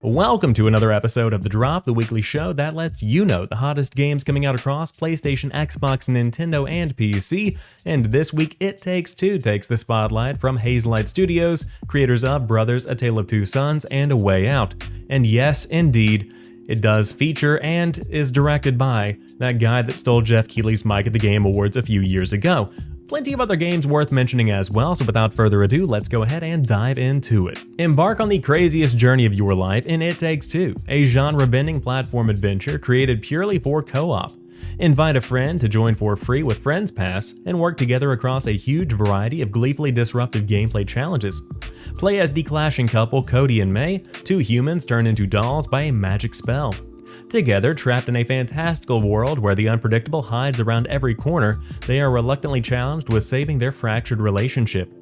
Welcome to another episode of The Drop, the weekly show that lets you know the hottest games coming out across PlayStation, Xbox, Nintendo, and PC. And this week, It Takes Two takes the spotlight from Hazelight Studios, creators of Brothers: A Tale of Two Sons and A Way Out. And yes, indeed, it does feature and is directed by that guy that stole Jeff Keighley's mic at the Game Awards a few years ago. Plenty of other games worth mentioning as well, so without further ado, let's go ahead and dive into it. Embark on the craziest journey of your life in It Takes Two, a genre-bending platform adventure created purely for co-op. Invite a friend to join for free with Friends Pass and work together across a huge variety of gleefully disruptive gameplay challenges. Play as the clashing couple Cody and May, two humans turned into dolls by a magic spell. Together, trapped in a fantastical world where the unpredictable hides around every corner, they are reluctantly challenged with saving their fractured relationship.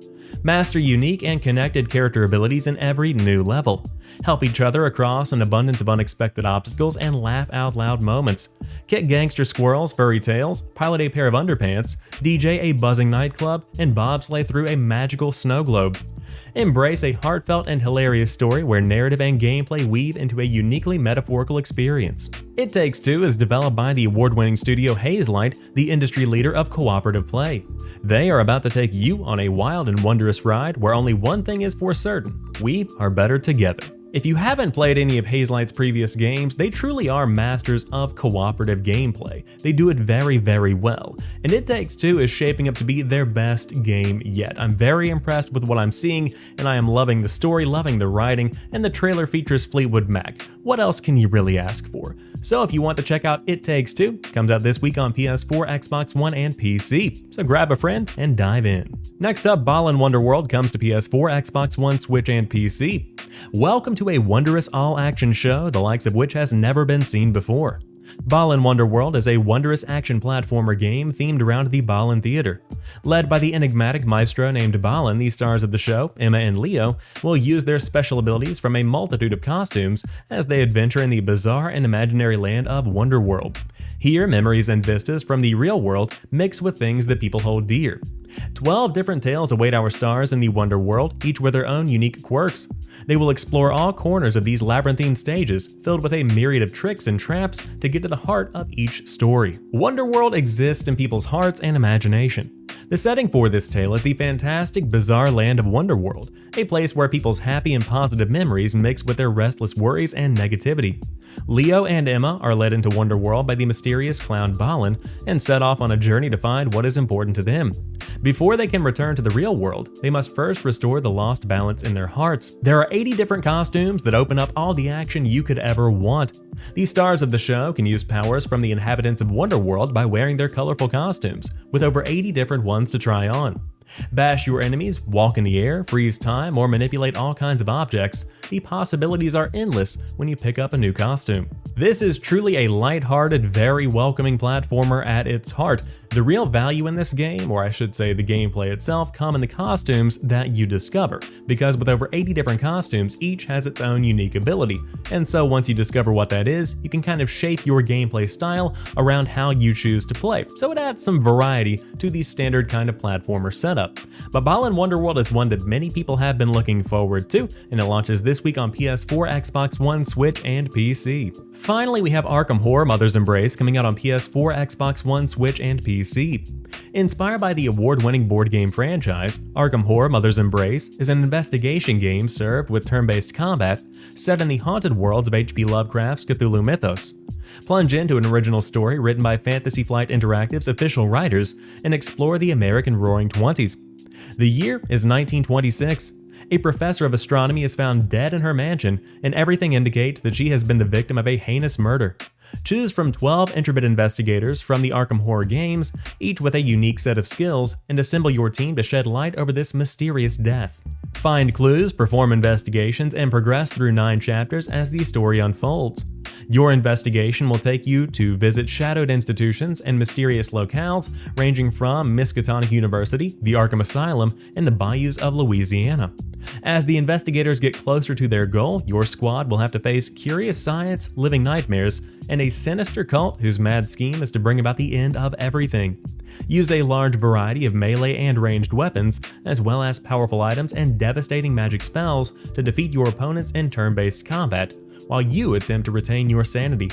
Master unique and connected character abilities in every new level. Help each other across an abundance of unexpected obstacles and laugh out loud moments. Kick gangster squirrels, furry tails, pilot a pair of underpants, DJ a buzzing nightclub, and bobsleigh through a magical snow globe. Embrace a heartfelt and hilarious story where narrative and gameplay weave into a uniquely metaphorical experience. It Takes Two is developed by the award-winning studio Hazelight, the industry leader of cooperative play. They are about to take you on a wild and wondrous ride where only one thing is for certain: we are better together. If you haven't played any of Hazelight's previous games, they truly are masters of cooperative gameplay. They do it very, very well, and It Takes Two is shaping up to be their best game yet. I'm very impressed with what I'm seeing, and I am loving the story, loving the writing, and the trailer features Fleetwood Mac. What else can you really ask for? So if you want to check out It Takes Two, comes out this week on PS4, Xbox One, and PC. So grab a friend and dive in. Next up, Balan Wonderworld comes to PS4, Xbox One, Switch, and PC. Welcome to a wondrous all-action show, the likes of which has never been seen before. Balan Wonderworld is a wondrous action platformer game themed around the Balan Theater. Led by the enigmatic maestro named Balan, the stars of the show, Emma and Leo, will use their special abilities from a multitude of costumes as they adventure in the bizarre and imaginary land of Wonderworld. Here, memories and vistas from the real world mix with things that people hold dear. 12 different tales await our stars in the Wonderworld, each with their own unique quirks. They will explore all corners of these labyrinthine stages, filled with a myriad of tricks and traps to get to the heart of each story. Wonderworld exists in people's hearts and imagination. The setting for this tale is the fantastic, bizarre land of Wonderworld, a place where people's happy and positive memories mix with their restless worries and negativity. Leo and Emma are led into Wonderworld by the mysterious clown Balan and set off on a journey to find what is important to them. Before they can return to the real world, they must first restore the lost balance in their hearts. There are 80 different costumes that open up all the action you could ever want. The stars of the show can use powers from the inhabitants of Wonderworld by wearing their colorful costumes, with over 80 different ones to try on. Bash your enemies, walk in the air, freeze time, or manipulate all kinds of objects. The possibilities are endless when you pick up a new costume. This is truly a lighthearted, very welcoming platformer at its heart. The real value in this game, or I should say the gameplay itself, come in the costumes that you discover, because with over 80 different costumes, each has its own unique ability, and so once you discover what that is, you can kind of shape your gameplay style around how you choose to play, so it adds some variety to the standard kind of platformer setup. But Balan Wonderworld is one that many people have been looking forward to, and it launches this week on PS4, Xbox One, Switch, and PC. Finally, we have Arkham Horror: Mother's Embrace coming out on PS4, Xbox One, Switch, and PC. Inspired by the award-winning board game franchise, Arkham Horror: Mother's Embrace is an investigation game served with turn-based combat set in the haunted worlds of H.P. Lovecraft's Cthulhu mythos. Plunge into an original story written by Fantasy Flight Interactive's official writers and explore the American Roaring Twenties. The year is 1926. A professor of astronomy is found dead in her mansion, and everything indicates that she has been the victim of a heinous murder. Choose from 12 intrepid investigators from the Arkham Horror games, each with a unique set of skills, and assemble your team to shed light over this mysterious death. Find clues, perform investigations, and progress through 9 chapters as the story unfolds. Your investigation will take you to visit shadowed institutions and mysterious locales ranging from Miskatonic University, the Arkham Asylum, and the bayous of Louisiana. As the investigators get closer to their goal, your squad will have to face curious science, living nightmares, and a sinister cult whose mad scheme is to bring about the end of everything. Use a large variety of melee and ranged weapons, as well as powerful items and devastating magic spells to defeat your opponents in turn-based combat, while you attempt to retain your sanity.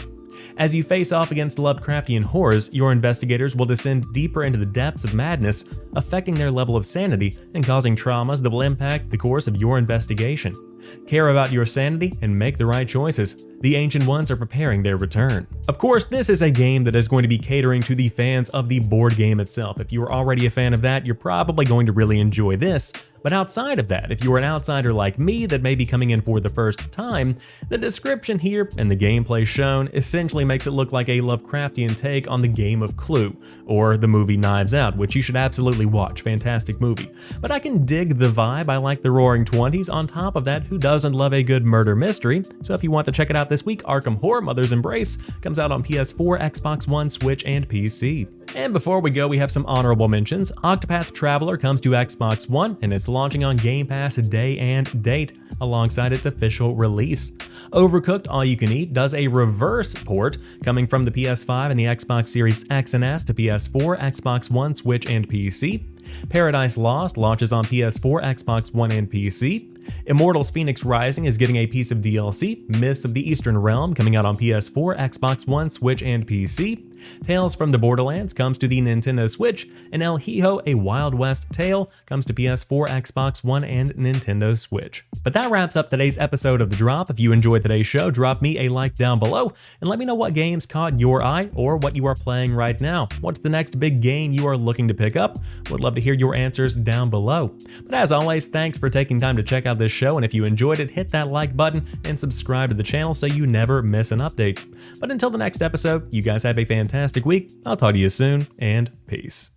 As you face off against Lovecraftian horrors, your investigators will descend deeper into the depths of madness, affecting their level of sanity and causing traumas that will impact the course of your investigation. Care about your sanity and make the right choices. The Ancient Ones are preparing their return. Of course, this is a game that is going to be catering to the fans of the board game itself. If you are already a fan of that, you're probably going to really enjoy this. But outside of that, if you're an outsider like me that may be coming in for the first time, the description here and the gameplay shown essentially makes it look like a Lovecraftian take on the game of Clue, or the movie Knives Out, which you should absolutely watch, fantastic movie. But I can dig the vibe, I like the Roaring Twenties. On top of that, who doesn't love a good murder mystery? So if you want to check it out this week, Arkham Horror Mother's Embrace comes out on PS4, Xbox One, Switch, and PC. And before we go, we have some honorable mentions. Octopath Traveler comes to Xbox One, and it's launching on Game Pass day and date, alongside its official release. Overcooked All You Can Eat does a reverse port, coming from the PS5 and the Xbox Series X and S to PS4, Xbox One, Switch, and PC. Paradise Lost launches on PS4, Xbox One, and PC. Immortals Phoenix Rising is getting a piece of DLC, Mists of the Eastern Realm coming out on PS4, Xbox One, Switch, and PC. Tales from the Borderlands comes to the Nintendo Switch, and El Hijo, A Wild West Tale comes to PS4, Xbox One, and Nintendo Switch. But that wraps up today's episode of The Drop. If you enjoyed today's show, drop me a like down below, and let me know what games caught your eye or what you are playing right now. What's the next big game you are looking to pick up? Would love to hear your answers down below. But as always, thanks for taking time to check out this show, and if you enjoyed it, hit that like button and subscribe to the channel so you never miss an update. But until the next episode, you guys have a fantastic week. I'll talk to you soon, and peace.